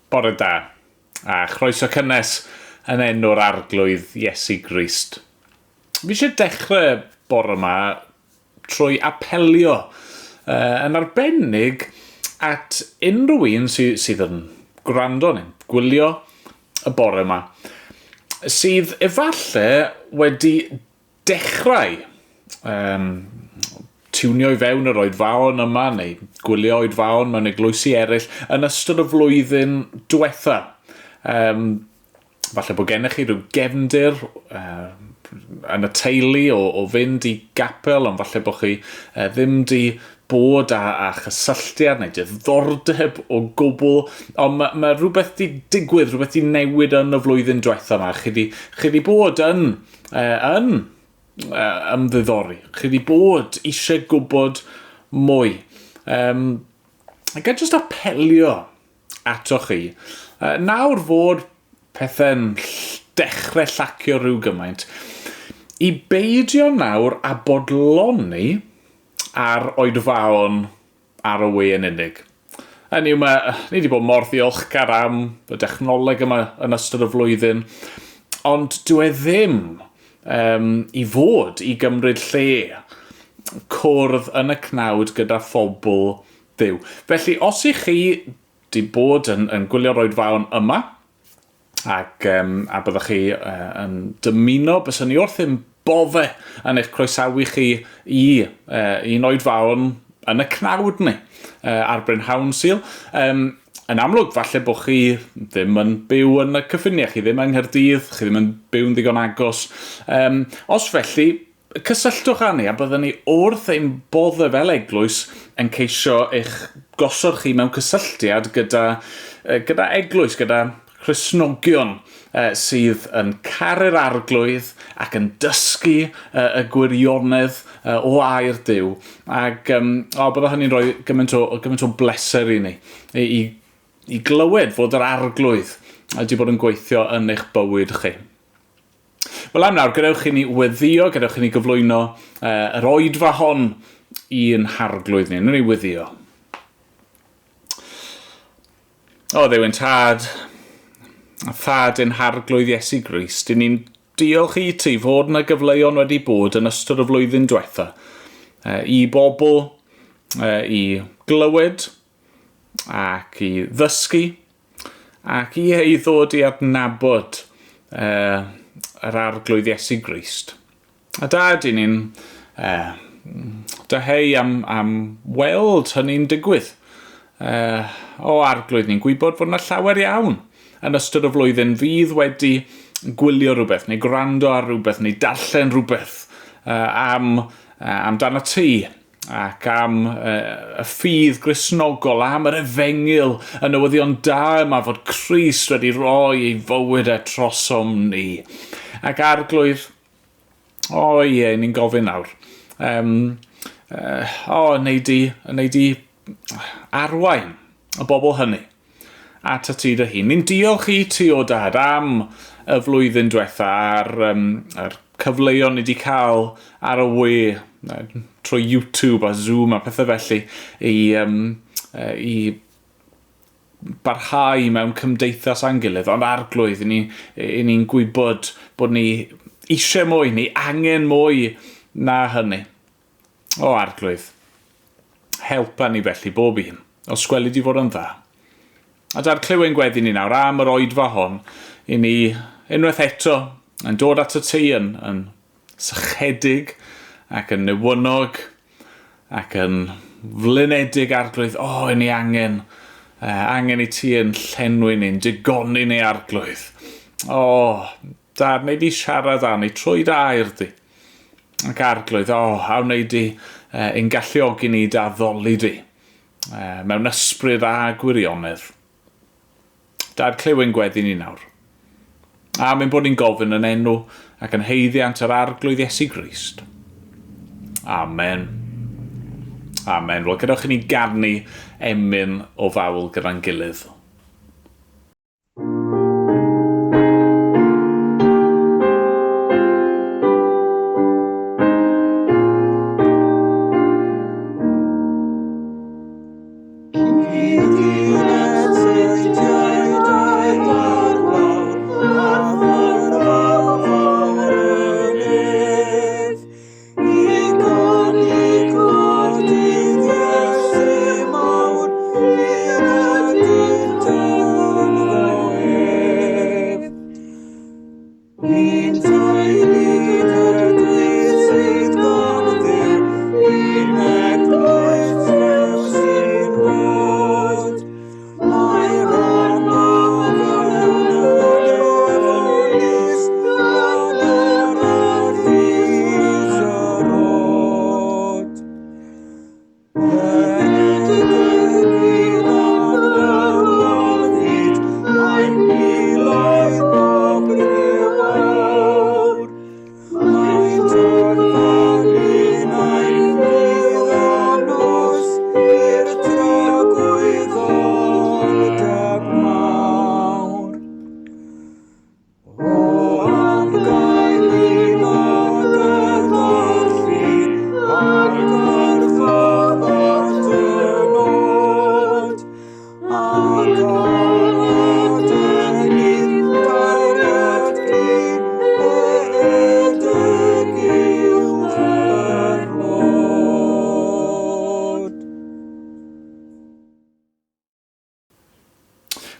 Bore da, a chroeso cynnes yn enw'r arglwydd Iesu Grist. Fi eisiau dechrau bore yma trwy apelio yn arbennig at unrhyw un sydd yn gwrando neu'n gwylio y bore yma, sydd efallai wedi dechrau tiwnio i fewn yr oedfaon yma neu gwylio oedfaon mewn eglwysi eraill yn ystod y flwyddyn diwetha. Falle bod gennych chi rhyw gefndir yn y teulu o fynd i gapel, ond falle bod chi ddim di bod a chysylltiad neu diddordeb o gwbl, ond mae rhywbeth di digwydd, rhywbeth di newid yn y flwyddyn diwetha yma. Chi di bod yn ymddiddori. Chi di bod eisiau gwybod mwy. A gael jyst apelio ato chi. Nawr fod pethau'n dechrau llacio rhyw gymaint, i beidio nawr a bodloni ar oedfaon ar y we yn unig. Hynny yw, ni wedi bod mor ddiolchgar am y dechnoleg yma yn ystod y flwyddyn, ond dyw e ddim i fod i gymryd lle cwrdd yn y cnawd gyda phobl Dduw. Felly, os i chi di bod yn gwylio'r oedfaon yma, ac a byddwch chi yn dymuno, byswn ni wrth yn bodde yn eich croesawu chi i un oedfaon yn y cnawd ni ar Brynhawn Sul. Yn amlwg, falle bod chi ddim yn byw yn y cyffiniau, chi ddim yng Caerdydd, chi ddim yn byw yn ddigon agos. Os felly, cysylltwch â ni, a byddwn ni wrth ein bodde fel eglwys yn ceisio eich gosod chi mewn cysylltiad gyda eglwys, gyda Cristnogion sydd yn caru'r arglwydd ac yn dysgu y gwirionedd o air Duw. Ac bydda hynny'n rhoi gymaint o bleser i ni, i glywed fod yr arglwydd wedi bod yn gweithio yn eich bywyd chi. Wel am nawr, gadewch i ni weddio, gadewch i ni gyflwyno yr oedfa hon i'n harglwydd ni. Nw'n ni weddio. O Dduw ein tad, a thad ein harglwydd Iesu Grist, i ni'n diolch i ti fod yna gyfleuon wedi bod yn ystod y flwyddyn diwetha. I bobl, i glywed, ac i ddysgu, ac i ddod i adnabod yr arglwydd Iesu Grist. A dad, i ni'n dyheu am weld hynny'n digwydd. O arglwydd ni'n gwybod fod yna llawer iawn yn ystod y flwyddyn fydd wedi gwylio rhywbeth, neu gwrando ar rhywbeth, neu darllen rhywbeth amdano ti, ac am y ffydd Gristnogol, am yr efengil, y newyddion da yma fod Crist wedi rhoi ei fywyd trosom ni. Ac arglwydd, ni'n gofyn nawr, wneud i arwain y bobl hynny at y ti dy hun. Ni'n diolch i ti o dad am y flwyddyn diwetha a'r cyfleuon ni wedi cael ar y we trwy YouTube a Zoom a pethau felly i barhau mewn cymdeithas a'n gilydd, ond arglwydd i ni'n gwybod bod ni eisiau mwy, ni angen mwy na hynny. O arglwydd, helpa ni felly bob un, os gweli di fod yn dda. A da'r clyw ein gweddi ni nawr am yr oedfa hon, i ni unwaith eto yn dod at y ti yn sychedig ac yn newynog ac yn flynedig arglwydd. I ni angen i ti yn llenwi ni'n digoni ni arglwydd. Dad, wneud i siarad â ni trwy dy air di. Ac arglwydd, a wneud i ein galluogi ni da ddoli di mewn ysbryd a gwirionedd. Dad, clyw ein gweddi ni nawr. A mae'n bod ni'n gofyn yn enw ac yn heiddiant yr arglwydd Iesu Grist. Amen. Amen. Wel, gadewch i ni garnu emyn o fawl gyda'n gilydd.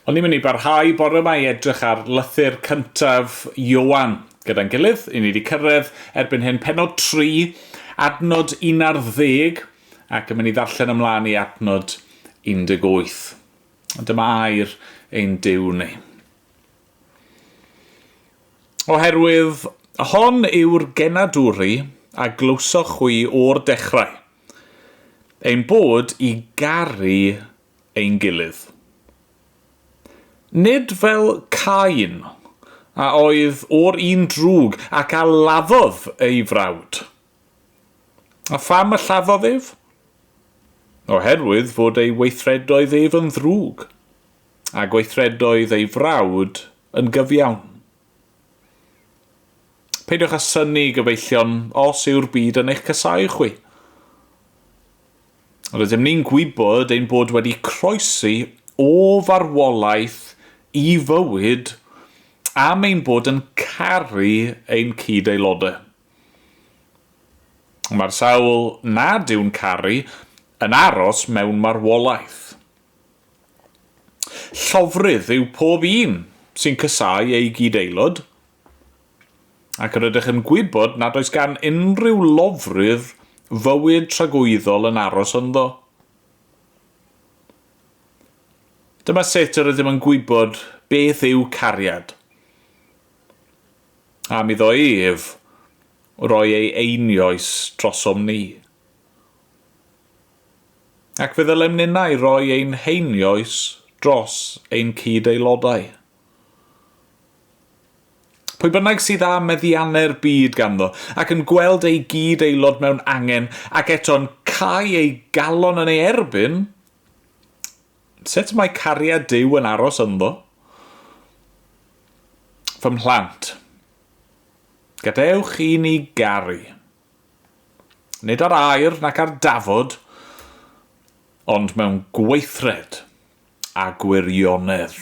O'n i'n mynd i barhau bore yma i edrych ar lythyr cyntaf Iowan gyda'n gilydd. I ni wedi cyrraedd erbyn hyn pennod 3, adnod 11, ac yn mynd i ddarllen ymlaen i adnod 18. Dyma air ein Duw ni. Oherwydd hon yw'r genadwri a glwsoch chwi o'r dechrau, ein bod i garu ein gilydd. Nid fel Cain, a oedd o'r un drwg ac a laddodd ei frawd. A pham y laddodd ef? Oherwydd fod ei weithredoedd ef yn ddrwg, a gweithredoedd ei frawd yn gyfiawn. Peidiwch â synnu, gyfeillion, os yw'r byd yn eich casau chwi. Rydym ni'n gwybod ein bod wedi croesi o farwolaeth i fywyd am ein bod yn caru ein cyd-aelodau. Mae'r sawl nad yw'n caru yn aros mewn marwolaeth. Llofrydd yw pob un sy'n casau ei gyd-aelod, ac yr ydych yn gwybod nad oes gan unrhyw lofrydd fywyd tragwyddol yn aros ynddo. Dyma sut yr ydym yn gwybod beth yw cariad. A mi ddo ef roi ei einioes drosom ni. Ac fe ddylem ninnau roi ein heinioes dros ein cyd-aelodau. Pwy bynnag sydd â meddianau'r byd ganddo ac yn gweld ei gyd-aelod mewn angen ac eto'n cau ei galon yn ei erbyn, sut mae cariad Duw yn aros ynddo? Fy mhlant, gadewch i ni garu. Nid ar air nac ar dafod, ond mewn gweithred a gwirionedd.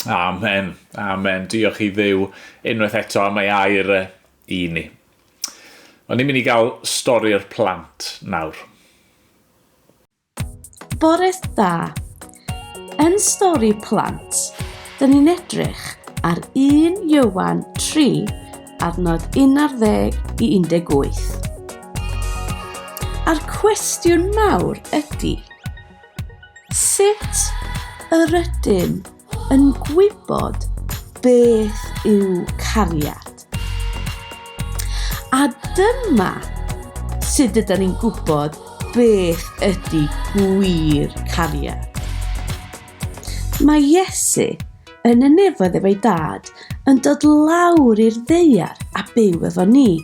Amen, amen. Diolch i Dduw unwaith eto am ei air i ni. O'n i'n mynd i gael stori'r plant nawr. Bore da. Yn stori plant, dyn ni'n edrych ar 1 Iowan 3, adnod 11 i 18. A'r cwestiwn mawr ydy, sut yr ydym yn gwybod beth yw cariad? A dyma sut ydym ni'n gwybod beth ydy gwir cariad. Mae Iesu yn y nefoedd efo'i dad yn dod lawr i'r ddaear a byw efo ni,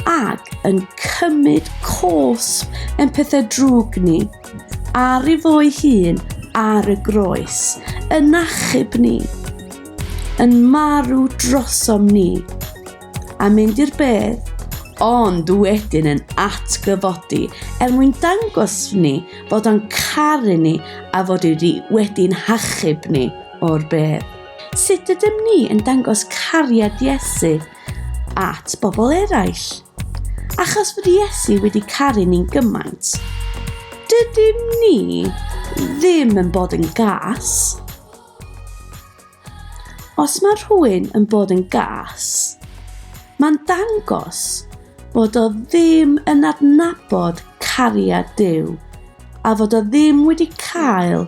ac yn cymryd cosb yn pethau drwg ni ar ei fo'i hun ar y groes, yn achub ni, yn marw drosom ni, a mynd i'r bedd, ond wedyn yn atgyfodi mwyn dangos ni fod o'n caru ni a fod wedi'n hachub ni o'r bedd. Sut ydym ni yn dangos cariad Iesu at bobl eraill? Achos fod Iesu wedi caru ni'n gymaint, dydym ni ddim yn bod yn gas. Os mae rhywun yn bod yn gas, mae'n dangos fod o ddim yn adnabod cariad Duw a fod o ddim wedi cael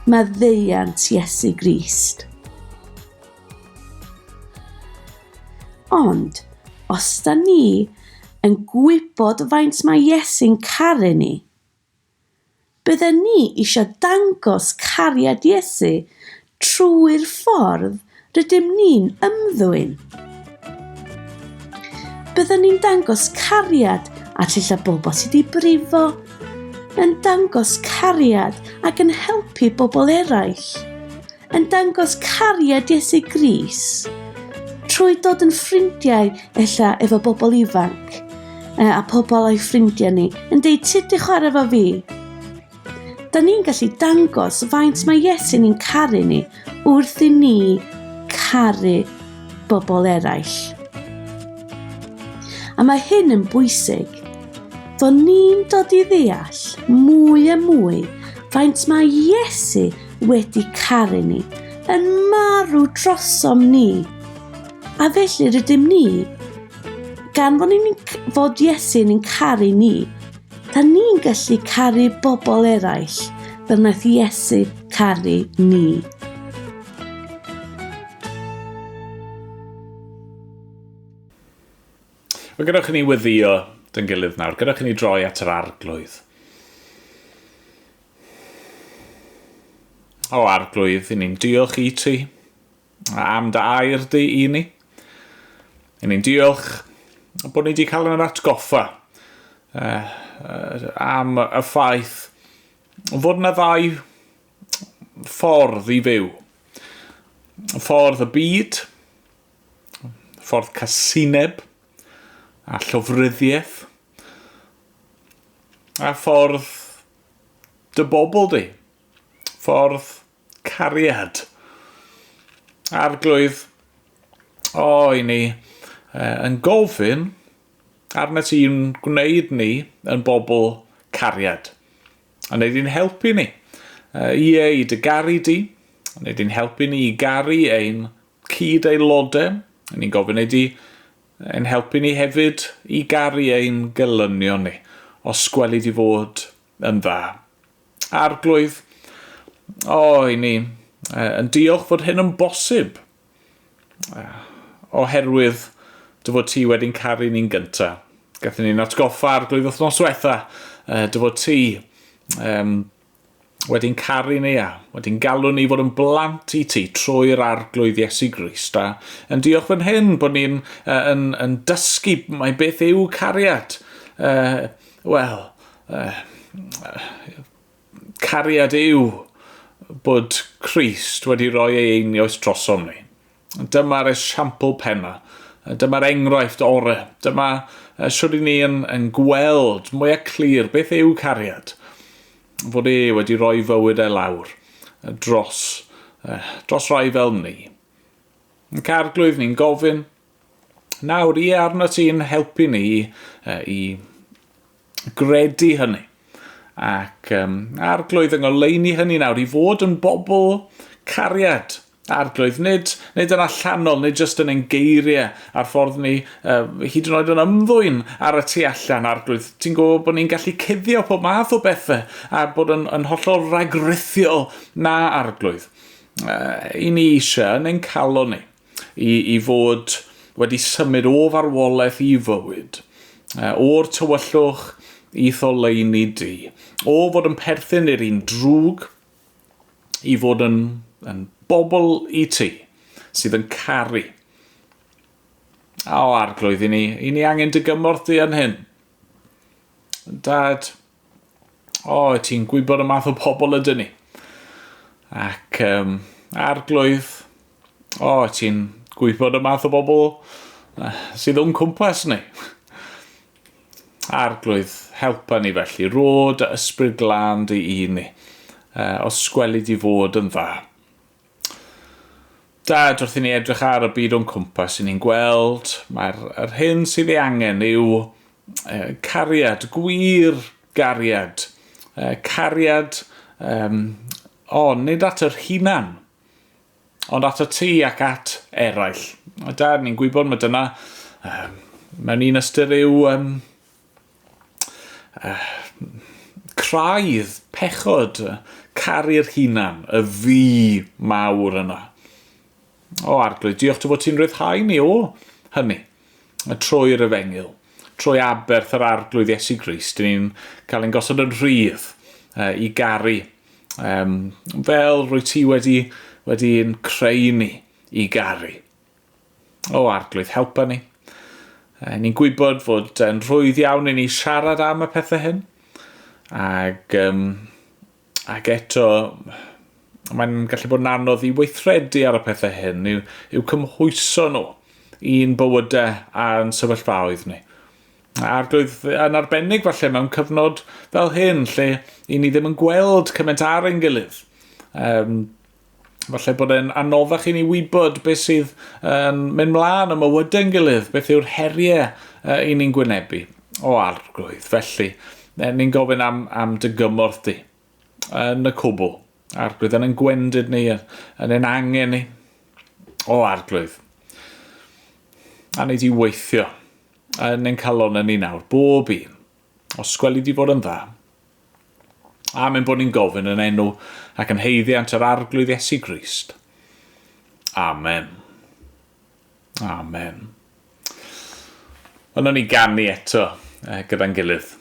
maddeuant Iesu Grist. Ond, os da ni yn gwybod faint mae Iesu'n caru ni, bydden ni eisiau dangos cariad Iesu trwy'r ffordd rydym ni'n ymddwyn. Byddwn ni'n dangos cariad at illa bobl sydd wedi brifo, yn dangos cariad ac yn helpu bobl eraill, yn dangos cariad Iesu Grist, trwy dod yn ffrindiau illa efo bobl ifanc, a pobl o'i ffrindiau ni, yn deud sut di chwarae efo fi. da ni'n gallu dangos faint mae Iesu ni'n caru ni wrth i ni caru bobl eraill. A mae hyn yn bwysig, fod ni'n dod i ddeall mwy a mwy faint mae Iesu wedi caru ni, yn marw drosom ni. A felly rydym ni, gan fod Iesu ni'n caru ni, da ni'n gallu caru bobl eraill fel wnaeth Iesu caru ni. Wel, gadewch ni weddio dyn gilydd nawr. Gadewch ni droi at yr arglwydd. O arglwydd, i ni'n diolch i ti am dy air di i ni. I ni'n diolch bod ni wedi cael yn atgoffa am y ffaith fod yna ddau ffordd i fyw. Ffordd y byd, ffordd casineb a llofruddiaeth, a ffordd dy bobl di, ffordd cariad. Arglwydd, i ni yn gofyn arna ti'n gwneud ni yn bobl cariad. A wneud i'n helpu ni i ei dy garu di, a wneud i'n helpu ni i garu ein cyd-aelodau. A ni'n gofyn wneud i'n helpu ni hefyd i garu ein gelynion ni, os gweli di fod yn dda. Arglwydd, i ni yn diolch fod hyn yn bosib, oherwydd dy fod ti wedi'n caru ni'n gynta. Gathon ni'n atgoffa arglwydd wythnos diwetha, dy fod ti wedi'n caru ni wedi'n galw ni fod yn blant i ti trwy'r arglwydd Iesu Grist. A yn diolch fan hyn bod ni'n yn dysgu mae beth yw cariad. Cariad yw bod Crist wedi rhoi ei einioes drosom ni. Dyma'r esiampl penna. Dyma'r enghraifft orau. Dyma siwr i ni yn gweld mwy clir beth yw cariad. Fod wedi rhoi fywyd lawr dros rai fel ni. Yn Carglwydd ni'n gofyn, nawr arna ti'n helpu ni i gredu hynny. Ac arglwydd yn oleuni hynny nawr i fod yn bobl cariad. Arglwydd, nid yn allanol, nid jyst yn engeiriau ar ffordd ni hyd yn oed yn ymddwyn ar y tu allan. Arglwydd, ti'n gwybod bod ni'n gallu cuddio pob math o bethau a bod yn hollol ragrithiol na arglwydd. I ni eisiau yn ein calon ni i fod wedi symud o farwolaeth i fywyd, o'r tywyllwch i ddoleuni di, o fod yn perthyn i'r un drwg i fod yn bobl i ti sydd yn caru. Arglwydd, i ni angen dy gymorth di yn hyn. Dad, ti'n gwybod y math o bobl ydyn ni. Ac arglwydd, ti'n gwybod y math o bobl sydd o'n cwmpas ni. Arglwydd, helpa ni felly, rod y ysbryd glân di i ni, os gweli di fod yn dda. Dad, wrth i ni edrych ar y byd o'n cwmpas, i ni'n gweld mae'r hyn sydd ei angen yw cariad, gwir gariad. Cariad, nid at yr hunan, ond at y ti ac at eraill. Dad, ni'n gwybod mae dyna mewn un ystyr yw craidd, pechod, caru'r hunan, y fi mawr yna. Arglwydd, diolch ti fod ti'n rhyddhau ni o hynny, trwy'r efengil, trwy aberth yr arglwydd Iesu Grist. Ni'n cael ein gosod yn rhydd i garu, fel rwy ti wedi'n creu ni i garu. Arglwydd, helpa ni. Ni'n gwybod fod yn rhwydd iawn i ni siarad am y pethau hyn, ac eto mae'n gallu bod yn anodd i weithredu ar y pethau hyn, yw cymhwyso nhw i'n bywydau a'n sefyllfaoedd ni. Arglwydd yn arbennig falle mewn cyfnod fel hyn, lle i ni ddim yn gweld cymaint ar ein gilydd. Falle bod e'n anoddach i ni wybod beth sydd yn mynd mlaen am mywydau'n gilydd, beth yw'r heriau i ni'n gwynebu. O arglwydd, felly, ni'n gofyn am dy gymorth di yn y cwbl. Arglwydd yn ein gwendid ni, yn ein angen ni. O arglwydd. A ni di weithio yn ein calonau ni nawr, bob un. Os sgweli di fod yn dda. A mynd bod ni'n gofyn yn enw ac yn heiddiant yr arglwydd Iesu Grist. Amen. Amen. Ond o'n ni ganu eto gyda'n gilydd.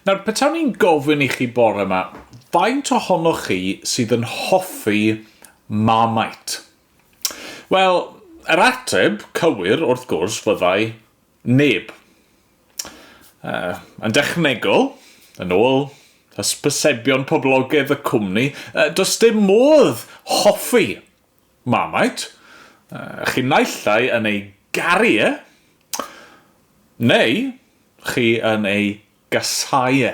Nawr, petawn ni'n gofyn i chi bore yma, faint ohonoch chi sydd yn hoffi Marmite? Wel, yr ateb cywir wrth gwrs fyddai neb. Yn dechnegol, yn ôl hysbysebion poblogaidd y cwmni, does dim modd hoffi Marmite. Chi naillai yn ei garu neu chi yn ei gasau.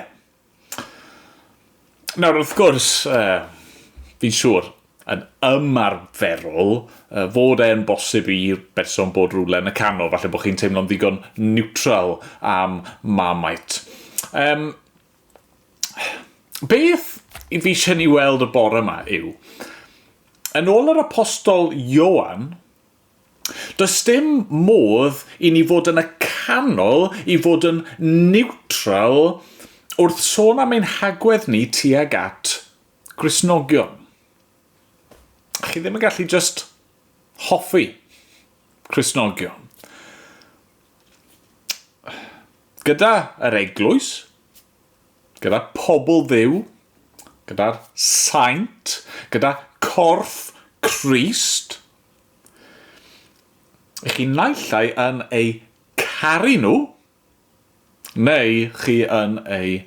Nawr, wrth gwrs, fi'n siŵr, yn ymarferol, fod e'n bosib i'r berson bod rhywle yn y canol, falle bod chi'n teimlo'n ddigon neutral am Marmite. Beth i fi eisiau ni weld y bore yma yw, yn ôl yr apostol Ioan, does dim modd i ni fod yn y canol, i fod yn neutral, wrth sôn am ein hagwedd ni tuag at Gristnogion. Chi ddim yn gallu just hoffi Cristnogion. Gyda yr eglwys, gyda pobl Dduw, gyda'r saint, gyda corff Crist, chi naill yn eu caru nhw, neu chi yn eu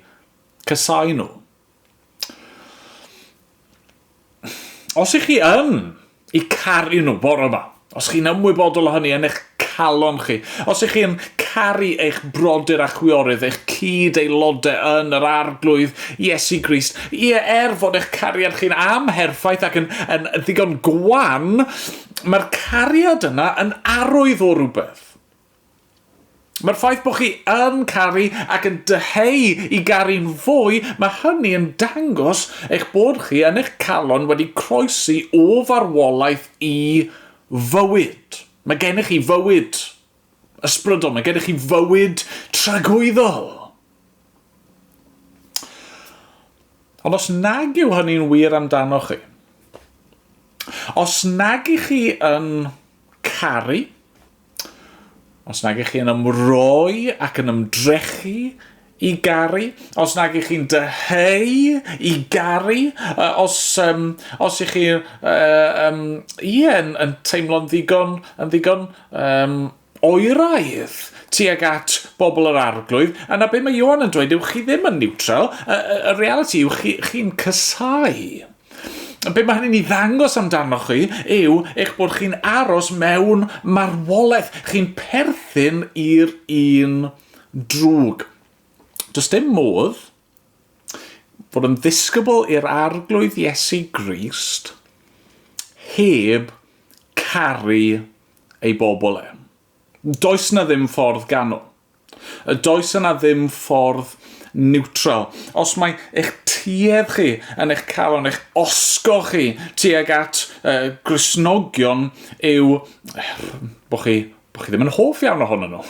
casau nhw. Os ych chi yn eu caru nhw bore yma, os chi'n ymwybodol o hynny yn eich calon chi, os ych chi'n caru eich brodyr a chwiorydd, eich cyd aelodau yn yr arglwydd Iesu Grist, fod eich cariad chi'n amherffaith ac yn ddigon gwan, mae'r cariad yna yn arwydd o rhywbeth. Mae'r ffaith bod chi yn caru ac yn dyheu i garu'n fwy, mae hynny yn dangos eich bod chi yn eich calon wedi croesi o farwolaeth i fywyd. Mae gennych chi fywyd ysbrydol, mae gennych chi fywyd tragwyddol. Ond os nag yw hynny'n wir amdano chi, os nag ych chi yn caru, os nag ych chi'n ymroi ac yn ymdrechu i garu, os nag ych chi'n dyheu i garu, os ych chi'n teimlo'n ddigon oeraidd tuag at bobl yr arglwydd, yna be mae Ioan yn dweud yw chi ddim yn neutral, y reality yw chi'n casau. Be mae hynny'n ei ddangos amdano chi yw eich bod chi'n aros mewn marwolaeth. Chi'n perthyn i'r un drwg. Does dim modd fod yn ddisgybl i'r arglwydd Iesu Grist heb caru ei bobl e. Does na ddim ffordd ganol. Does yna ddim ffordd neutral. Os mae eich tuedd chi yn eich calon, eich osgo chi tuag at Gristnogion yw bod chi ddim yn hoff iawn ohonyn nhw.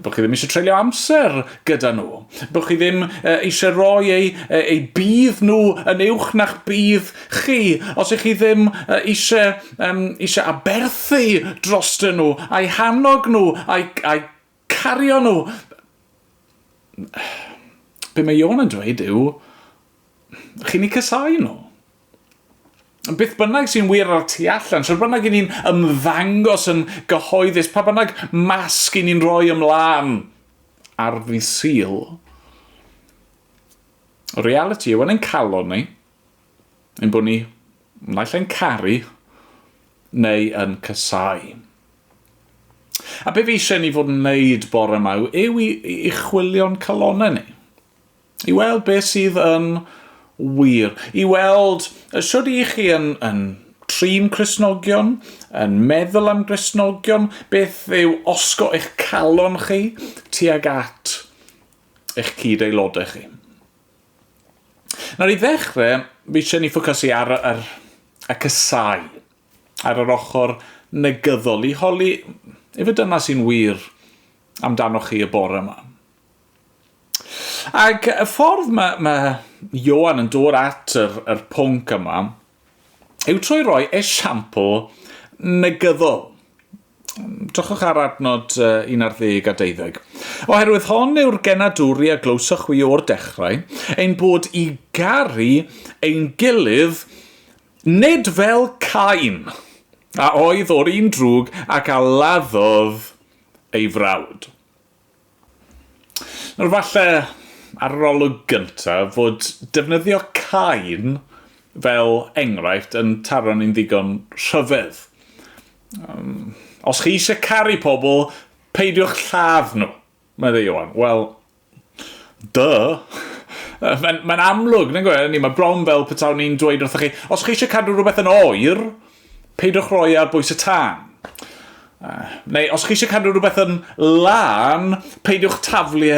Bod chi ddim eisiau treulio amser gyda nhw. Bod chi ddim eisiau rhoi eu bydd nhw yn uwch na'ch bydd chi. Os ych chi ddim eisiau aberthu drostyn nhw, a'u hannog nhw, a'u cario nhw. Be mae Ioan yn dweud yw, chi'n ei casau nhw. Byth bynnag sy'n wir ar tu allan, sy'n bynnag i ni'n ymddangos yn gyhoeddus, pa bynnag masg i ni'n rhoi ymlaen ar ddydd Sul. Y reality yw yn ein calon ni, ein bod ni naill yn caru neu yn casau. A be fi eisiau ni fod yn neud bore yma yw i chwilio'n calonau ni. I weld beth sydd yn wir. I weld, sydd i chi yn trin Cristnogion, yn meddwl am Gristnogion, beth yw osgo eich calon chi tuag at eich cyd aelodau chi. Nawr i ddechrau, fi eisiau ni ffocysu ar y casau, ar yr ochr negyddol, i holi efo dyna sy'n wir amdano chi y bore yma. Ac y ffordd mae Ioan yn dod at yr pwnc yma yw trwy roi esiampl negyddol. Drychwch ar adnod 11 a 12. Oherwydd hon yw'r genadwri a glywsoch wi o'r dechrau, ein bod i garu ein gilydd nid fel Cain, a oedd o'r un drwg ac a laddodd ei frawd. Nawr falle ar yr olwg gyntaf fod defnyddio Cain fel enghraifft yn taro ni'n ddigon rhyfedd. Os chi eisiau caru pobl, peidiwch lladd nhw, meddwl Ioan. Wel, Mae'n amlwg, mae bron fel petaw ni'n dweud wrthych chi, os chi eisiau cadw rhywbeth yn oer, peidiwch roi ar bwys y tân. Neu os chi eisiau cadw rhywbeth yn lan, peidiwch taflu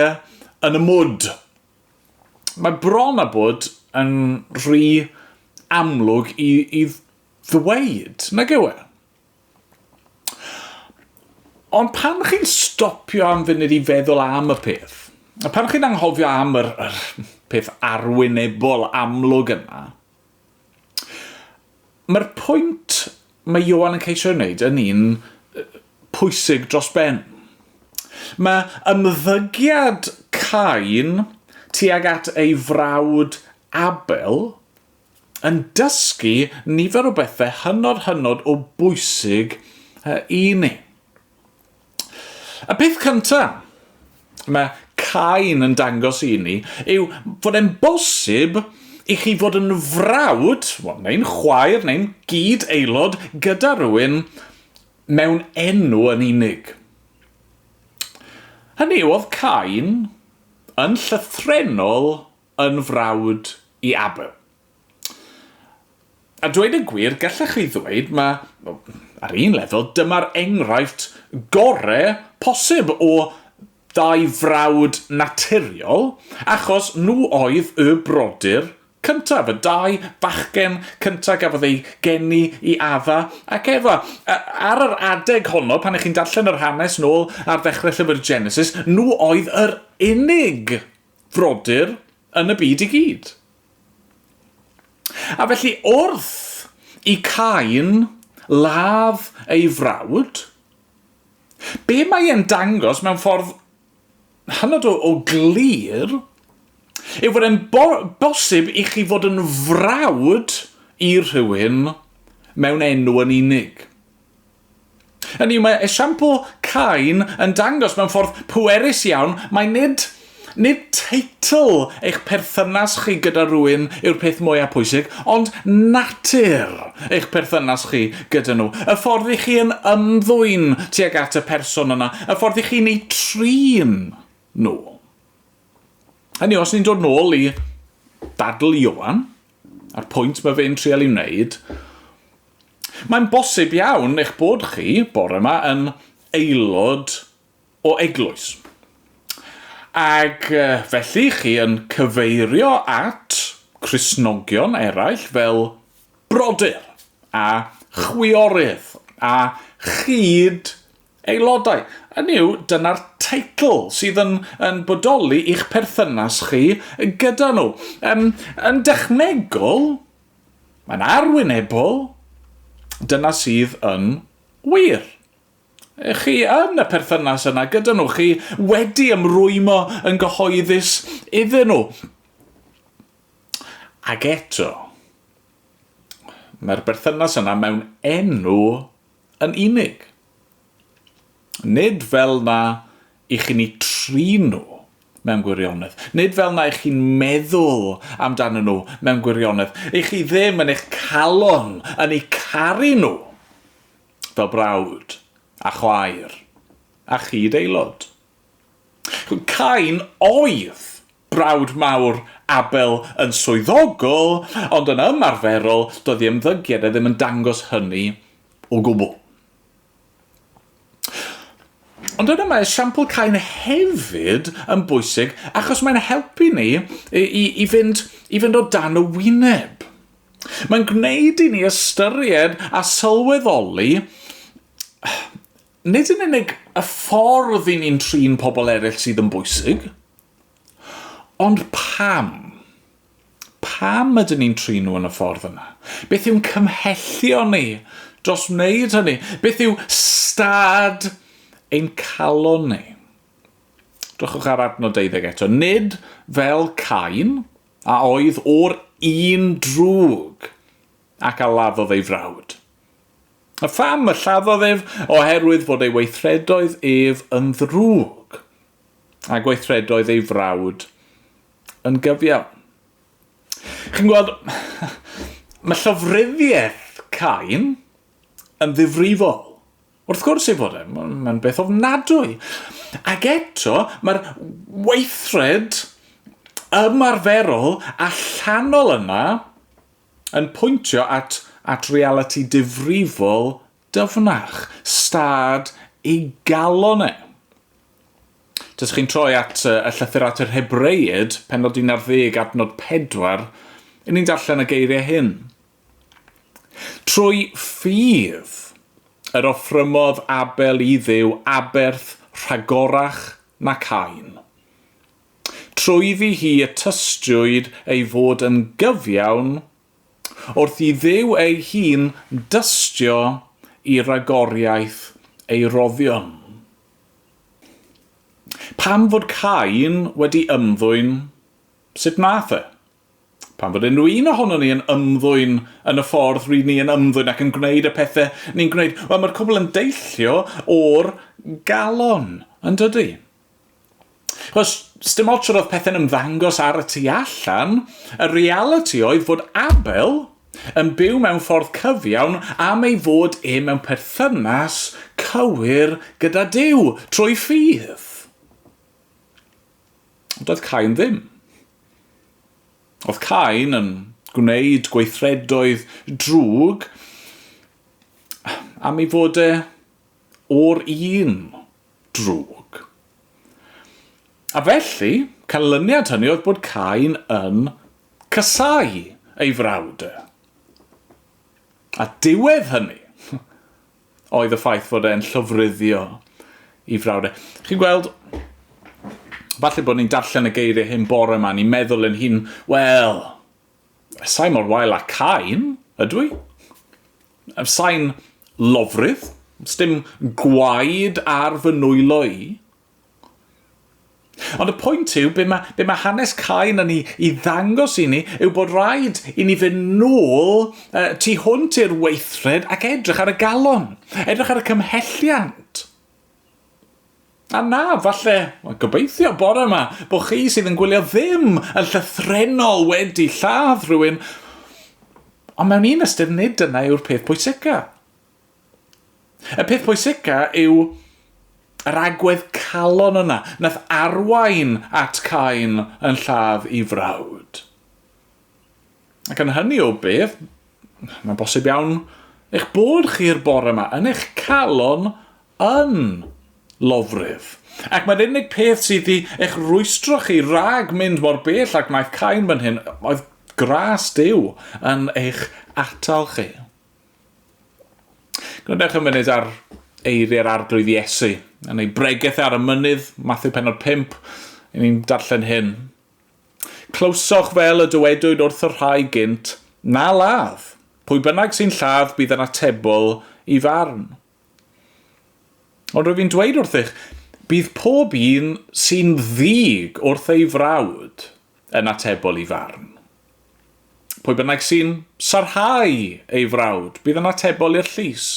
yn y mwd. Mae bron a bod yn rhy amlwg i ddweud, nag yw e? Ond pan chi'n stopio am funud i feddwl am y peth, a pan chi'n anghofio am yr peth arwynebol amlwg yna, mae'r pwynt mae Ioan yn ceisio wneud yn un pwysig dros ben. Mae ymddygiad Cain tuag at ei frawd Abel yn dysgu nifer o bethau hynod o bwysig i ni. Y peth cyntaf mae Cain yn dangos i ni yw fod e'n bosib i chi fod yn frawd, neu'n chwaer, neu'n gyd aelod gyda rhywun mewn enw yn unig. Hynny yw, oedd Cain yn llythrenol yn frawd i Abel. A dweud y gwir, gallech chi ddweud, mae ar un lefel, dyma'r enghraifft gorau posib o ddau frawd naturiol, achos nhw oedd y brodyr cyntaf, y dau bachgen cyntaf gafodd ei geni i adda ac Efa. Ar yr adeg honno, pan ych chi'n darllen yr hanes nôl ar ddechrau llyfr Genesis, nhw oedd yr unig brodyr yn y byd i gyd. A felly wrth i Cain ladd ei frawd, be mae e'n dangos mewn ffordd hynod o glir yw fod e'n bosib i chi fod yn frawd i rhywun mewn enw yn unig. Hynny yw, mae esiampl Cain yn dangos mewn ffordd pwerus iawn, mae nid teitl eich perthynas chi gyda rhywun yw'r peth mwyaf pwysig, ond natur eich perthynas chi gyda nhw. Y ffordd i chi yn ymddwyn tuag at y person yna, y ffordd i chi'n ei trin nhw. Hynny, os ni'n dod nôl i dadl Ioan, a'r pwynt mae fe'n trial i wneud, mae'n bosib iawn eich bod chi, bore yma, yn aelod o eglwys. Ac felly chi yn cyfeirio at Cristnogion eraill fel brodyr a chwiorydd a chyd aelodau. Hynny yw, dyna'r teitl sydd yn bodoli i'ch perthynas chi gyda nhw. Yn dechnegol, mae'n arwynebol, dyna sydd yn wir. Chi yn y perthynas yna gyda nhw, chi wedi ymrwymo yn gyhoeddus iddyn nhw. Ac eto, mae'r berthynas yna mewn enw yn unig. Nid fel na i chi'n ei trin nhw mewn gwirionedd. Nid fel na i chi'n meddwl amdano nhw mewn gwirionedd. I chi ddim yn eich calon yn eu caru nhw fel brawd a chwaer a chyd aelod. Cain oedd brawd mawr Abel yn swyddogol, ond yn ymarferol doedd ei ymddygiad ddim yn dangos hynny o gwbl. Ond yna mae esiampl Cain hefyd yn bwysig achos mae'n helpu ni i fynd o dan y wyneb. Mae'n gwneud i ni ystyried a sylweddoli nid yn unig y ffordd i ni'n trin pobl eraill sydd yn bwysig, ond pam? Pam ydyn ni'n trin nhw yn y ffordd yna? Beth yw'n cymhellio ni dros wneud hynny? Beth yw stad ein calon ni? Drychwch ar adnod 12 eto. Nid fel Cain, a oedd o'r un drwg ac a laddodd ei frawd. Y pham y lladdodd ef oherwydd fod ei weithredoedd ef yn ddrwg a gweithredoedd ei frawd yn gyfiawn. Chi'n gweld, mae llofruddiaeth Cain yn ddifrifol. Wrth gwrs ei fod mae'n beth ofnadwy. Ac eto, mae'r weithred ymarferol a llanol yna yn pwyntio at reality difrifol dyfnach, stad ei galon e. Tys chi'n troi at y llythyr at yr Hebreid, pennod 11 adnod 4, i ni'n darllen y geiriau hyn. Trwy ffydd yr offrymodd Abel i Dduw aberth rhagorach na Cain. Trwyddi hi y tystiwyd ei fod yn gyfiawn wrth i Dduw ei hun dystio i ragoriaeth ei roddion. Pam fod Cain wedi ymddwyn, sut nath e? Pam fod unrhyw un ohono ni yn ymddwyn yn y ffordd rydyn ni yn ymddwyn ac yn gwneud y pethau ni'n gwneud? Wel, mae'r cwbl yn deillio o'r galon yn dydy. Chos, dim ots oedd pethau'n ymddangos ar y tu allan, y reality oedd fod Abel yn byw mewn ffordd cyfiawn am ei fod mewn perthynas cywir gyda Duw trwy ffydd. Doedd Cain ddim. Oedd Cain yn gwneud gweithredoedd drwg am ei fod o'r un drwg. A felly, canlyniad hynny oedd bod Cain yn casau ei frawd. A diwedd hynny oedd y ffaith fod e'n llofruddio ei frawd. Chi'n gweld, falle bod ni'n darllen y geiriau hyn bore yma, ni'n meddwl yn hun, wel, sa'i mor wael a Cain, ydw i? Sa'i'n lofrydd, sdim gwaed ar fy nwylo i. Ond y pwynt yw, be mae hanes Cain yn i ddangos i ni, yw bod rhaid i ni fynd nôl tu hwnt i'r weithred ac edrych ar y galon, edrych ar y cymhelliant. A na, falle, gobeithio bore yma, bod chi sydd yn gwylio ddim yn llythrenol wedi lladd rhywun, ond mewn un ystyr nid yna yw'r peth pwysica. Y peth pwysica yw yr agwedd calon yna, nath arwain at Cain yn lladd ei frawd. Ac yn hynny o beth, mae'n bosib iawn eich bod chi'r bore yma yn eich calon yn lofrydd. Ac mae'r unig peth sydd i eich rwystro chi rag mynd mor bell ac wnaeth Cain fan hyn, oedd gras Duw yn eich atal chi. Gwneudwch yn munud ar eiriau'r arglwydd Iesu, yn ei bregaeth ar y mynydd, Mathew 5, i ni'n darllen hyn. Clywsoch fel y dywedwyd wrth y rhai gynt, na ladd, pwy bynnag sy'n lladd bydd yn atebol i farn. Ond rwyf fi'n dweud wrth eich, bydd pob un sy'n ddig wrth ei frawd yn atebol i farn. Pwy bynnag sy'n sarhau ei frawd bydd yn atebol i'r llys.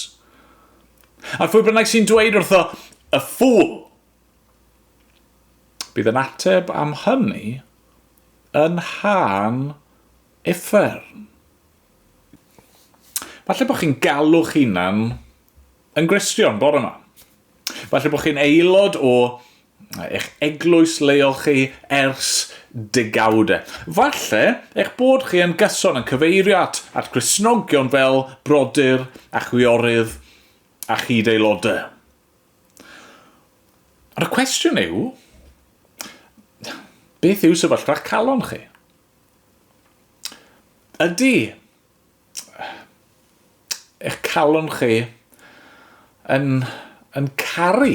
A pwy bynnag sy'n dweud wrtho, y ffwl, bydd yn ateb am hynny yn hân uffern. Falle bod chi'n galw'ch hunan yn Gristion bore yma. Falle bod chi'n aelod o eich eglwys leol chi ers degawdau. Falle eich bod chi yn gyson yn cyfeirio at Gristnogion fel brodyr a chwiorydd a chyd aelodau. Ond y cwestiwn yw, beth yw sefyllfa'r calon chi? Ydy eich calon chi yn caru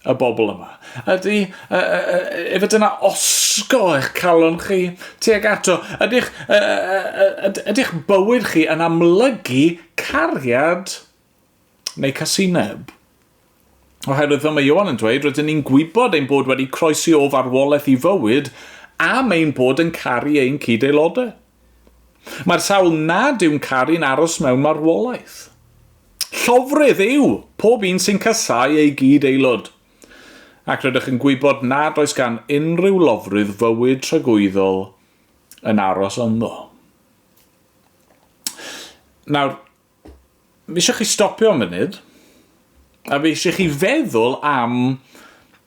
y bobl yma? Ydy, efo dyna osgo eich calon chi tuag ato? Ydych bywyd chi yn amlygu cariad neu casineb? Oherwydd fel mae Ioan yn dweud, rydyn ni'n gwybod ein bod wedi croesi o farwolaeth i fywyd am ein bod yn caru ein cyd aelodau. Mae'r sawl nad yw'n caru'n aros mewn marwolaeth. Llofrydd yw pob un sy'n casau ei gyd aelod. Ac rydych yn gwybod nad oes gan unrhyw lofrydd fywyd tragwyddol yn aros ynddo. Nawr, mi eisiau chi stopio am munud, a fi eisiau chi feddwl am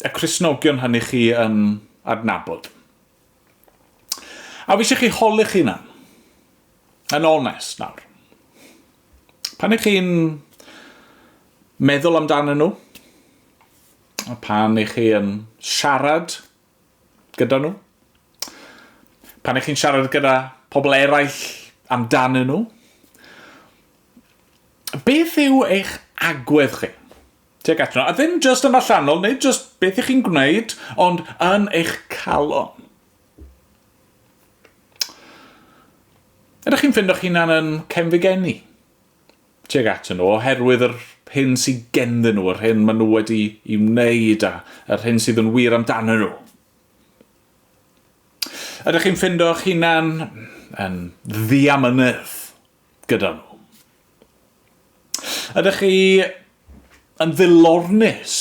y Cristnogion hynny chi yn adnabod. A fi eisiau chi holi'ch hunan, yn onest nawr. Pan ych chi'n meddwl amdanyn nhw, a pan ych chi yn siarad gyda nhw, pan ych chi'n siarad gyda pobl eraill amdanyn nhw, beth yw eich agwedd chi? Tuag atyn nhw, a ddim just yn allanol, nid just beth ych chi'n gwneud, ond yn eich calon. Ydych chi'n ffindo'ch hunan yn cefndigeni? Tuag atyn nhw, oherwydd yr hyn sydd genddyn nhw, yr hyn maen nhw wedi i'w wneud, a yr hyn sydd yn wir amdanyn nhw. Ydych chi'n ffindo'ch hunan yn ddiamynydd gyda nhw? Ydych chi yn ddilornus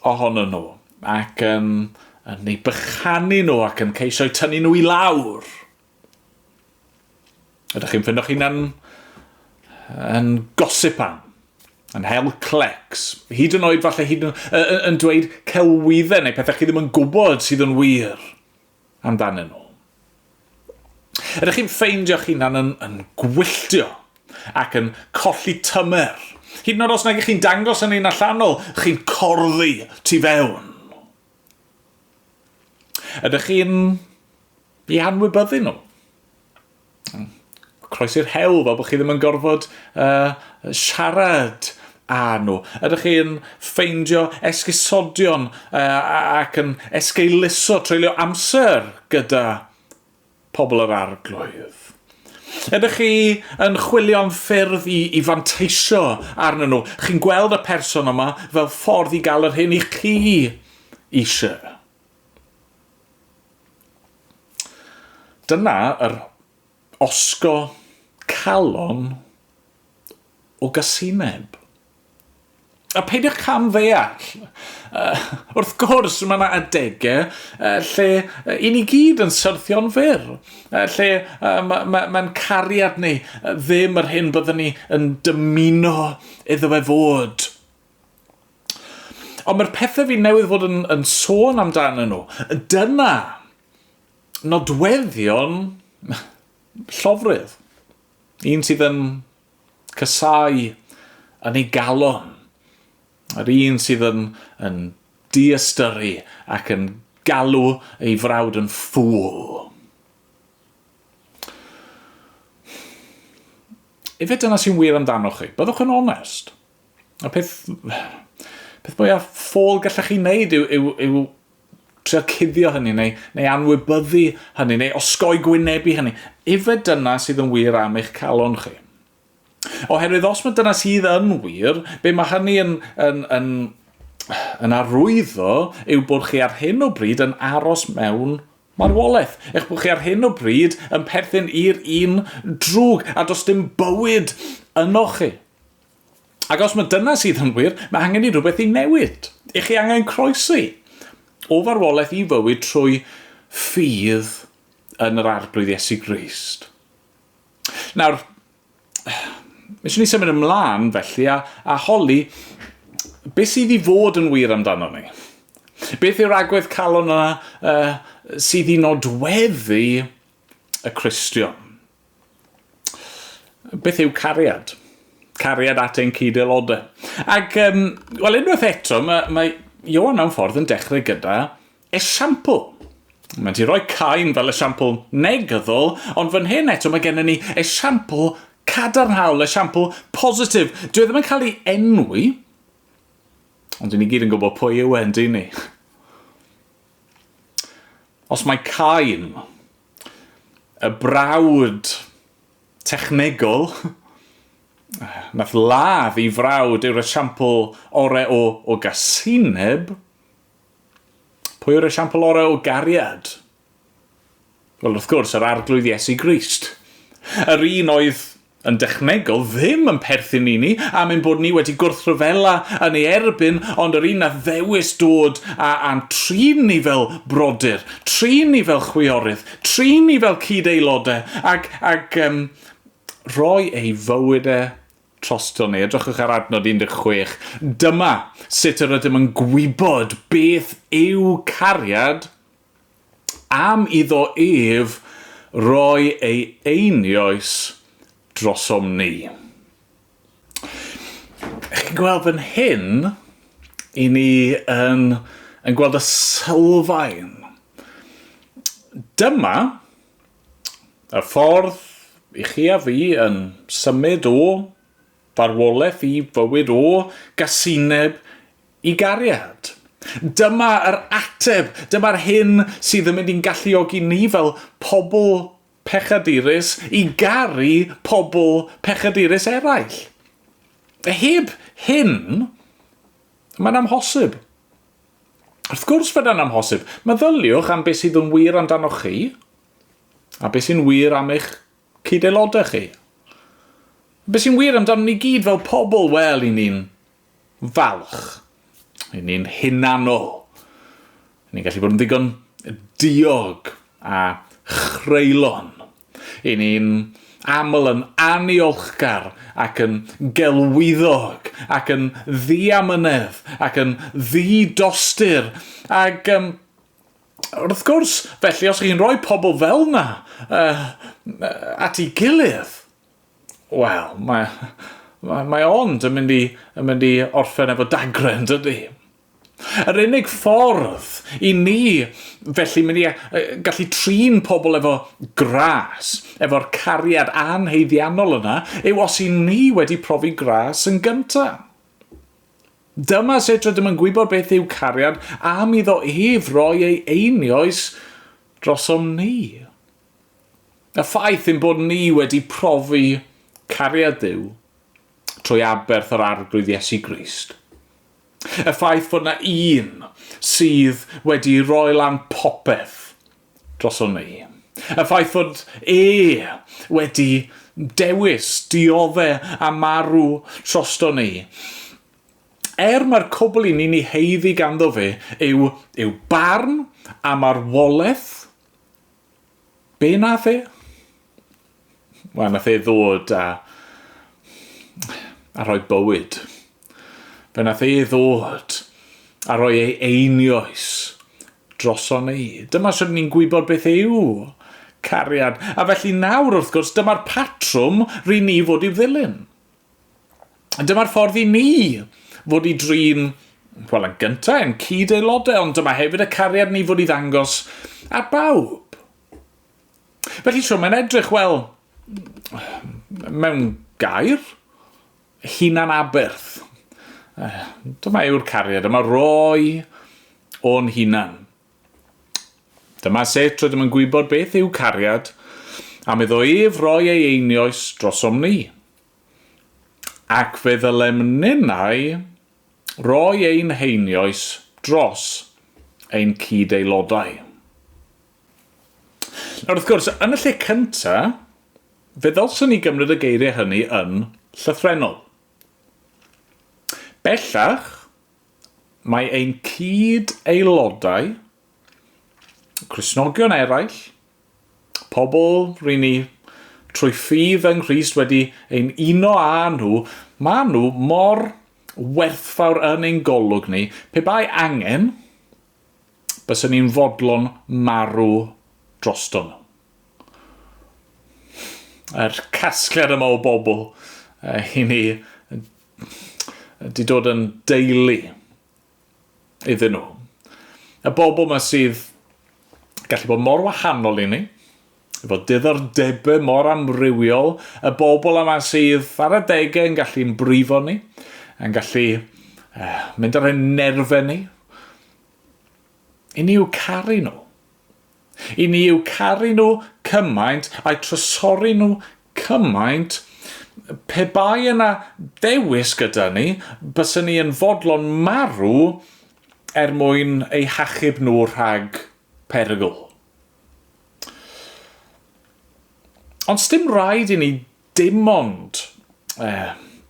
ohonyn nhw? ac yn ei bychanu nhw ac yn ceisio tynnu nhw i lawr. Ydych chi'n ffindio chi'n yn gosipan, yn hel clecs, hyd yn oed falle yn dweud celwyddau neu pethau chi ddim yn gwybod sydd yn wir amdanyn nhw. Ydych chi'n ffeindio chi'n yn gwylltio ac yn colli tymer. Hyd yn oed os nag chi'n dangos yn un allanol, chi'n corddi tu fewn. Ydych chi'n i anwybyddu nhw? Croesi'r hewl fel bod chi ddim yn gorfod siarad â nhw. Ydych chi'n ffeindio esgusodion ac yn esgeiluso treulio amser gyda pobl yr arglwydd. Ydych chi yn chwilio am ffyrdd i fanteisio arnyn nhw. Chi'n gweld y person yma fel ffordd i gael yr hyn i chi eisiau. Dyna yr osgo calon o gasineb. A peidiwch cam ddeall. Wrth gwrs, mae yna adegau lle i ni gyd yn syrthio'n fyr. Lle mae'n cariad ni ddim yr hyn byddwn ni yn dymuno iddo fe fod. Ond mae'r pethau fi newydd fod yn sôn amdano nhw. Dyna nodweddion llofrydd. Un sydd yn casau yn ei galon. Yr un sydd yn diastyru ac yn galw ei frawd yn ffŵl. Efe dyna sy'n wir amdano chi? Byddwch yn onest. Y peth mwyaf ffôl gallech chi wneud yw trio cuddio hynny, neu anwybyddu hynny, neu osgoi gwynebu hynny. Efe dyna sydd yn wir am eich calon chi? Oherwydd os mae dyna sydd yn wir, be mae hynny yn arwyddo yw bod chi ar hyn o bryd yn aros mewn marwolaeth. Eich bod chi ar hyn o bryd yn perthyn i'r un drwg, a does dim bywyd yno chi. Ac os mae dyna sydd yn wir, mae angen i rhywbeth i newid. Eich chi angen croesi o farwolaeth i fywyd trwy ffydd yn yr arglwydd Iesu Grist. Nawr, eisiau ni symud ymlaen felly a holi beth sydd i fod yn wir amdano ni. Beth yw'r agwedd calon yna sydd i nodweddu y Cristion? Beth yw cariad? Cariad at ein cyd-aelodau. Ac, wel, unwaith eto, mae Ioan mewn ffordd yn dechrau gyda esiampl. Mae'n ti roi Cain fel esiampl negyddol, ond fan hyn eto mae gennym ni esiampl cadarnhaol, esiampl positif. Dwi ddim yn cael ei enwi, ond dyn ni gyd yn gwybod pwy yw endi ni. Os mae Cain, y brawd technegol, nath ladd ei frawd yw'r esiampl orau o gasineb, pwy yw'r esiampl orau o gariad? Wel, wrth gwrs, yr arglwydd Iesu Grist. Yr un oedd yn dechnegol ddim yn perthyn i ni, am ein bod ni wedi gwrthryfela yn ei erbyn, ond yr un a ddewis dod a'n trin ni fel brodyr, trin ni fel chwiorydd, trin ni fel cyd-aelodau, ac roi ei fywydau trosto ni. Edrychwch ar adnod 16. Dyma sut yr ydym yn gwybod beth yw cariad am iddo ef roi ei einioes drosom ni. Chi'n gweld fan hyn, i ni yn gweld y sylfaen. Dyma y ffordd i chi a fi yn symud o farwolaeth i fywyd o gasineb i gariad. Dyma yr ateb, dyma'r hyn sydd yn mynd i'n galluogi ni fel pobl pechadurus i garu pobl pechadurus eraill. Heb hyn, mae'n amhosib. Wrth gwrs fydd yn amhosib. Meddyliwch am beth sydd yn wir amdano chi a beth sy'n wir am eich cyd-aelodau chi. Beth sy'n wir amdano ni gyd fel pobl, wel, i ni'n falch, i ni'n hunanol, Ni'n gallu bod yn ddigon diog a chreulon. I ni'n aml yn aniolchgar ac yn gelwyddog ac yn ddiamynedd ac yn ddidostur ac wrth gwrs, felly os chi'n rhoi pobl fel na at ei gilydd, wel, mae ond yn mynd i orffen efo dagren, dydy. Yr unig ffordd i ni felly mynd i gallu trin pobl efo gras, efo'r cariad anheiddiannol yna, yw os i ni wedi profi gras yn gyntaf. Dyma sut rydym yn gwybod beth yw cariad am iddo ef roi ei einioes drosom ni. Y ffaith yn bod ni wedi profi cariad Duw trwy aberth yr arglwydd Iesu Grist. Y ffaith bod na un sydd wedi roi lan popeth droson ni. Y ffaith bod wedi dewis, dioddau a marw trosto ni. Mae'r cwbl i ni'n ei heiddi ganddo fe yw barn a marwolaeth. Be nath e? Wel, nath e ddod a rhoi bywyd. Fe nath e ddod a rhoi ei einioes droson ni. Dyma sy'n ni'n gwybod beth yw cariad. A felly nawr, wrth gwrs, dyma'r patrwm rhy ni fod i'w ddilyn. Dyma'r ffordd i ni fod i drin, wel, yn gyntaf, yn cyd-aelodau, ond dyma hefyd y cariad ni fod i ddangos at bawb. Felly so, mae'n edrych, wel, mewn gair, hunan aberth. Dyma yw'r cariad, dyma roi o'n hunan. Dyma sut rydym yn gwybod beth yw cariad, am iddo ef roi ei einioes drosom ni. Ac fe ddylem ninnau roi ein einioes dros ein cyd-aelodau. Nawr, wrth gwrs, yn y lle cyntaf, fe ddylswn ni gymryd y geiriau hynny yn llythrenol. Bellach, mae ein cyd-aelodau, Cristnogion eraill, pobl rydyn ni trwy ffydd yng Nghrist wedi ein uno â nhw, maen nhw mor werthfawr yn ein golwg ni, pe bai angen, byswn ni'n fodlon marw drosto nhw. Yr casgliad yma o bobl i ni wedi dod yn deulu iddyn nhw. Y bobl yma sydd gallu bod mor wahanol i ni, efo diddordebau mor amrywiol, y bobl yma sydd ar y degau yn gallu'n brifo ni, yn gallu mynd ar y nerfau ni. I ni yw caru nhw. I ni yw caru nhw cymaint a'i trysori nhw cymaint pe bai yna dewis gyda ni, byswn ni yn fodlon marw mwyn eu hachub nhw rhag perygl. Ond sdim rhaid i ni dim ond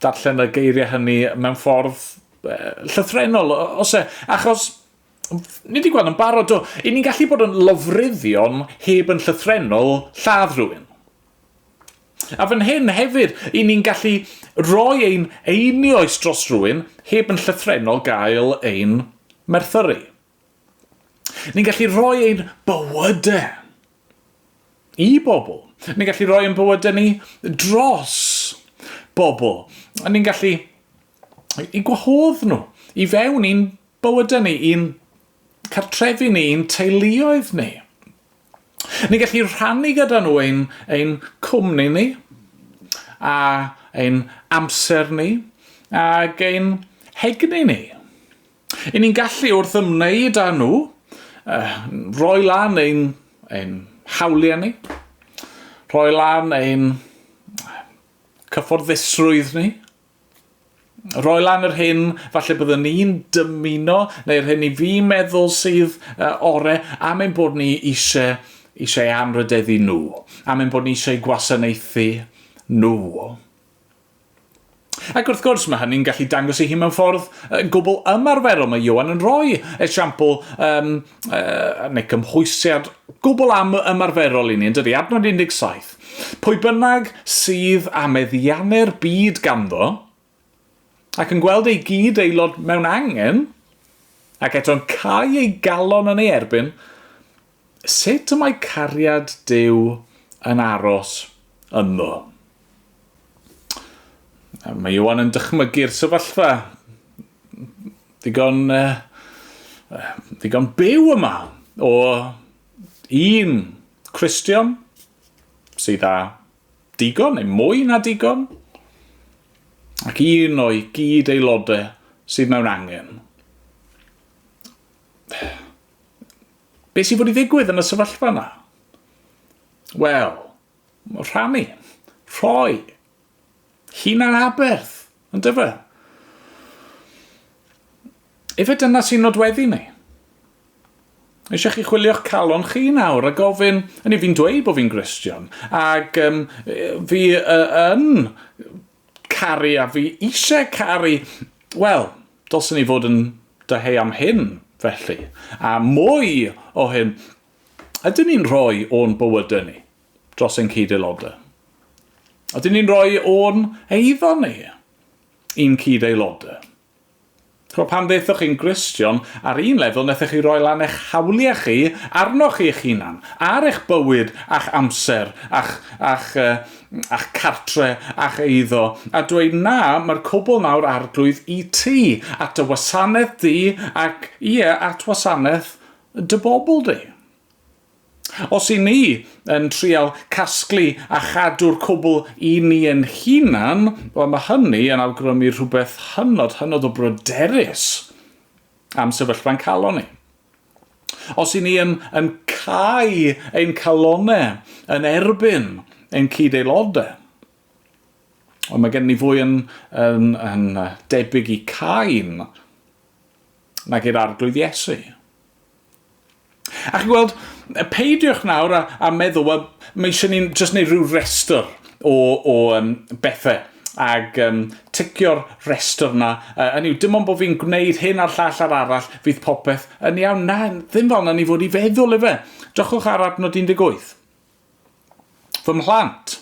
darllen y geiriau hynny mewn ffordd llythrenol, achos ni wedi gweld yn barod i ni'n gallu bod yn lofruddion heb yn llythrenol lladd rhywun. A fan hyn hefyd, i ni'n gallu rhoi ein einioes dros rhywun heb yn llythrenol gael ein merthyru. Ni'n gallu rhoi ein bywydau i bobl. Ni'n gallu rhoi ein bywydau ni dros bobl. A ni'n gallu i gwahodd nhw i fewn i'n bywydau ni, i'n cartrefi ni, i'n teuluoedd ni. Ni'n gallu rhannu gyda nhw ein cwmni ni, a ein amser ni, ac ein hegni ni. I ni'n gallu wrth ymwneud â nhw, roi lan ein hawliau ni, roi lan ein cyfforddusrwydd ni, roi lan yr hyn falle byddwn ni'n dymuno, neu'r hyn i fi meddwl sydd ore, am ein bod ni eisiau anrydeddu nhw, am ein bod ni eisiau gwasanaethu nhw. Ac wrth gwrs mae hynny'n gallu dangos i hi mewn ffordd gwbl ymarferol. Mae Ioan yn rhoi esiampl neu cymhwysiad gwbl ymarferol i ni, yn dydi? Adnod 17. Pwy bynnag sydd â meddiannu'r byd ganddo, ac yn gweld ei gyd aelod mewn angen, ac eto'n cau ei galon yn ei erbyn, sut y mae cariad Duw yn aros ynddo? Mae Ioan yn dychmygu'r sefyllfa ddigon byw yma o un Cristion sydd â digon neu mwy na digon ac un o'i gyd aelodau sydd mewn angen. Be sydd fod i ddigwydd yn y sefyllfa yna? Wel, rhannu, rhoi, hunan aberth, yn dyfa. Efe dyna sy'n nodweddu ni? Eisiau chi chwilio'ch calon chi nawr a gofyn, yn fi'n dweud bod fi'n Gristion, ac fi yn caru a fi eisiau caru, wel, dylsyn ni fod yn dyheu am hyn, felly. A mwy o hyn, ydyn ni'n rhoi o'n bywydau ni dros ein cyd-aelodau? Ydyn ni'n rhoi o'n eiddo ni un cyd-aelodau? Pan ddeithoch chi'n Gristion, ar un lefel wnaethoch chi roi lan eich hawliau chi arnoch chi eich hunan, ar eich bywyd a'ch amser, a'ch cartre, a'ch eiddo, a dweud na, mae'r cwbl nawr arglwydd i ti, at y wasanaeth di, ac at wasanaeth dy bobl di. Os i ni yn trial casglu a chadw'r cwbl i ni yn hunan, wel mae hynny yn awgrymu rhywbeth hynod o bryderus am sefyllfa'n calon ni. Os i ni yn cau ein calonau yn erbyn ein cyd-aelodau, ond mae gen ni fwy yn debyg i Cain nag i'r arglwydd Iesu. A chi'n gweld, peidiwch nawr a meddwl, wel, mae eisiau ni'n just neud rhyw restr o bethau ac ticio'r restr yna. Dim ond bod fi'n gwneud hyn a'r llall ar arall, fydd popeth yn iawn. Na, ddim fel yna ni fod i feddwl efe. Drychwch ar adnod 18. Fy mhlant,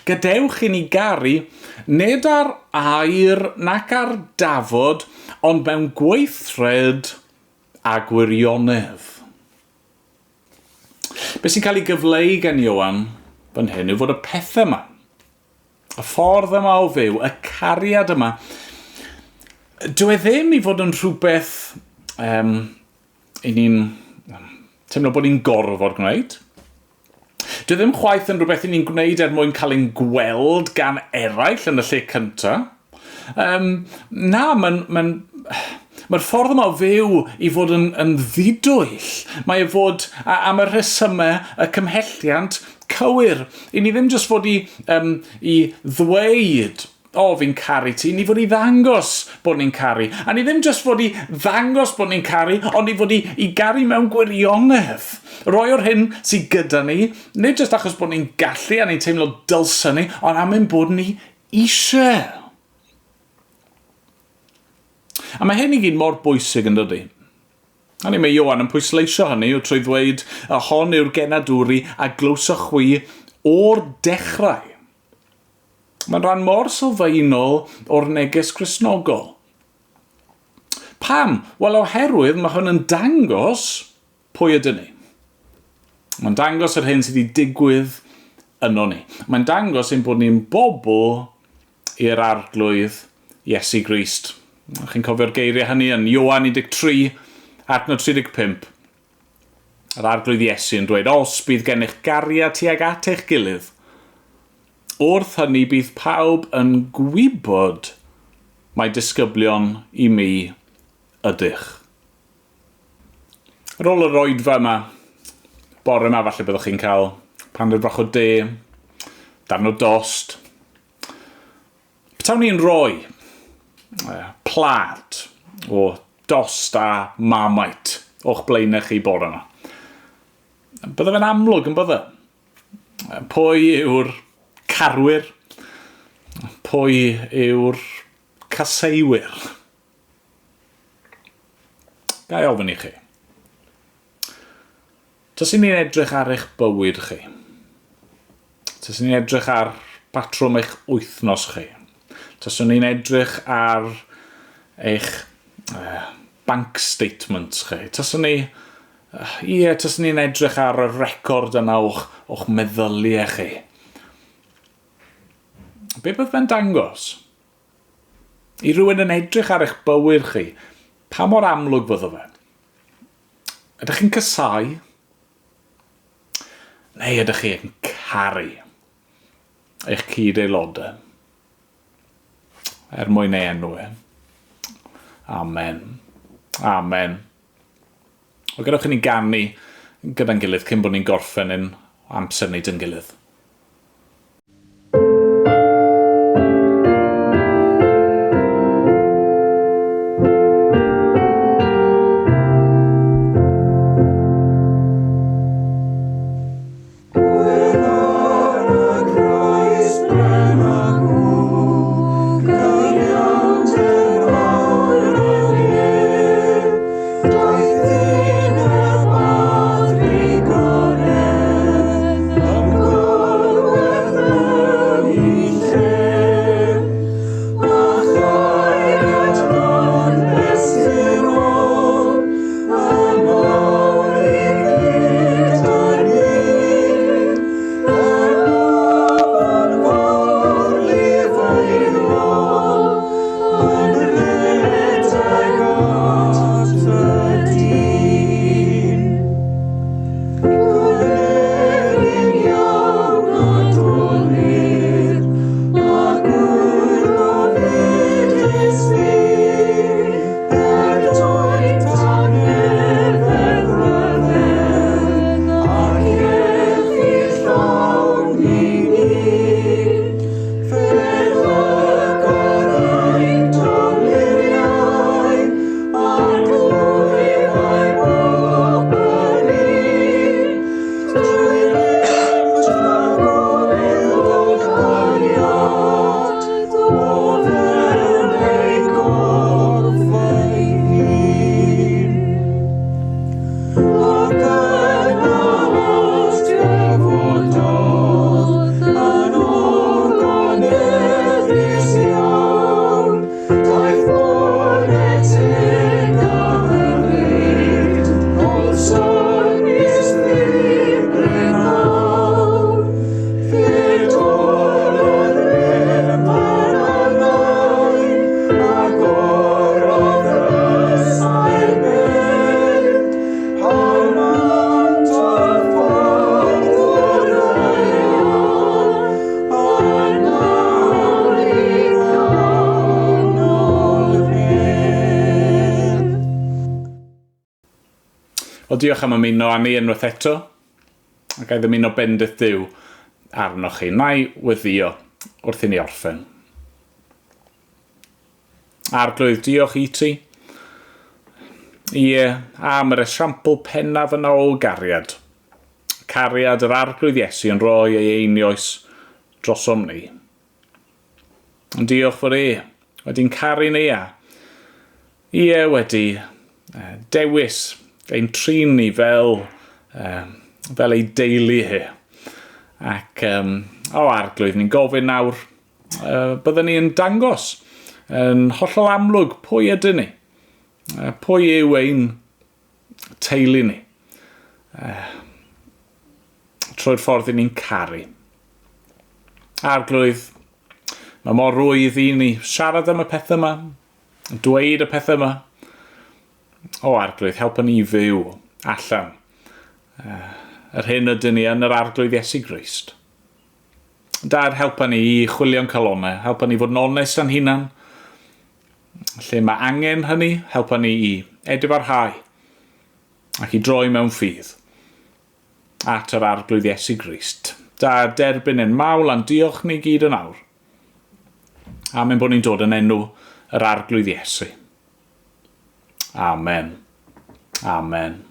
gadewch i ni garu nid ar air nac ar dafod, ond mewn gweithred a gwirionedd. Be sy'n cael ei gyfleu gan Ioan fan hyn yw fod y pethau yma, y ffordd yma o fyw, y cariad yma, dyw e ddim i fod yn rhywbeth i ni'n teimlo bod ni'n gorfod gwneud. Dyw ddim chwaith yn rhywbeth i ni'n gwneud mwyn cael ein gweld gan eraill yn y lle cyntaf. Na, mae'r ffordd yma o fyw i fod yn ddidwyll. Mae e fod am y rhesymau, y cymhelliant cywir. I ni ddim jyst fod i ddweud, fi'n caru ti, ni fod i ddangos bod ni'n caru. A ni ddim jyst fod i ddangos bod ni'n caru, ond ni fod i garu mewn gwirionedd. Roi o'r hyn sydd gyda ni, nid jyst achos bod ni'n gallu a ni'n teimlo dylsyn ni, ond am ein bod ni eisiau. A mae hyn i gyd mor bwysig yn dydi. Hynny mae Ioan yn pwysleisio hynny trwy ddweud hon yw'r genadwri a glywsoch chwi o'r dechrau. Mae'n rhan mor sylfaenol o'r neges Cristnogol. Pam? Wel, oherwydd mae hwn yn dangos pwy ydyn ni. Mae'n dangos yr hyn sydd wedi digwydd yno ni. Mae'n dangos ein bod ni'n bobl i'r arglwydd Iesu Grist. Chi'n cofio'r geiriau hynny yn Ioan 13, adnod 35. Yr arglwydd Iesu yn dweud, os bydd gennych gariad tuag at eich gilydd, wrth hynny bydd pawb yn gwybod mae disgyblion i mi ydych. Ar ôl yr oedfa yma, bore yma falle byddwch chi'n cael paned bach o de, darn o dost. Petawn ni'n rhoi plat o dost a marmite o'ch blaenau chi bore yma. Bydde fe'n amlwg yn bydde. Pwy yw'r carwyr? pwy yw'r caseiwyr? Ga i ofyn i chi. Taswn ni'n edrych ar eich bywyd chi. Taswn ni'n edrych ar patrwm eich wythnos chi. Taswn ni'n edrych ar eich bank statements chi. Taswn ni'n edrych ar y record yna o'ch meddyliau chi. Be bydd fe'n dangos? I rywun yn edrych ar eich bywyd chi, pa mor amlwg fyddo fe? Ydych chi'n casau? Neu ydych chi'n caru eich cyd-aelodau? Mwyn ei enw e. Amen. Amen. O gadewch i ni ganu gyda'n gilydd cyn bod ni'n gorffen yn amser wneud yn gilydd. Diolch am ymuno â ni unwaith eto, ac a'i ddymuno bendith Duw arnoch chi. Na i weddio wrth i ni orffen. Arglwydd, diolch i ti. Am yr esiampl pennaf yna o gariad. Cariad yr arglwydd Iesu yn rhoi ei einioes drosom ni. Ond diolch fod wedi'n caru ni a wedi dewis ein trin ni fel ei deulu hi. Ac arglwydd, ni'n gofyn nawr byddwn ni yn dangos yn hollol amlwg pwy ydyn ni. Pwy yw ein teulu ni. Trwy'r ffordd i ni'n caru. Arglwydd, mae mor rwydd i ni siarad am y pethau yma, dweud y pethau yma. Arglwydd, helpa ni fyw allan yr hyn ydyn ni yn yr arglwydd Iesu Grist. Dad, helpa ni i chwilio'n calonau, helpa ni fod yn onest yn hunan, lle mae angen hynny, helpa ni i edfarhau ac i droi mewn ffydd at yr arglwydd Iesu Grist. Dad, derbyn yn mawl a'n diolch ni gyd yn awr. Amen bod ni'n dod yn enw yr arglwydd Iesu. Amen. Amen.